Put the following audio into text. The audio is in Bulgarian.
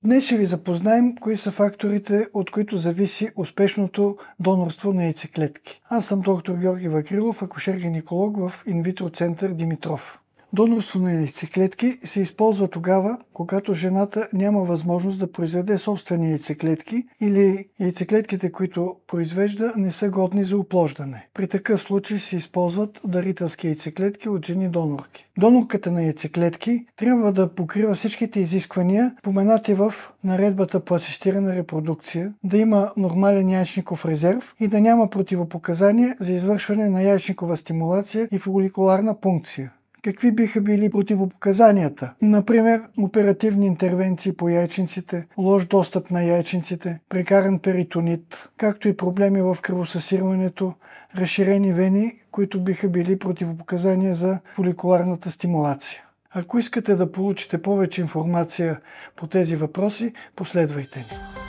Днес ще ви запознаем кои са факторите, от които зависи успешното донорство на яйцеклетки. Аз съм доктор Георги Вакрилов, акушер-гинеколог в инвитро център Димитров. Донорство на яйцеклетки се използва тогава, когато жената няма възможност да произведе собствени яйцеклетки или яйцеклетките, които произвежда, не са годни за оплождане. При такъв случай се използват дарителски яйцеклетки от жени донорки. Донорката на яйцеклетки трябва да покрива всичките изисквания, споменати в наредбата по асистирана репродукция, да има нормален яйчников резерв и да няма противопоказания за извършване на яйчникова стимулация и фоликуларна пункция. Какви биха били противопоказанията? Например, оперативни интервенции по яйчниците, лош достъп на яйчниците, прекаран перитонит, както и проблеми в кръвосъсирването, разширени вени, които биха били противопоказания за фоликуларната стимулация. Ако искате да получите повече информация по тези въпроси, последвайте ни.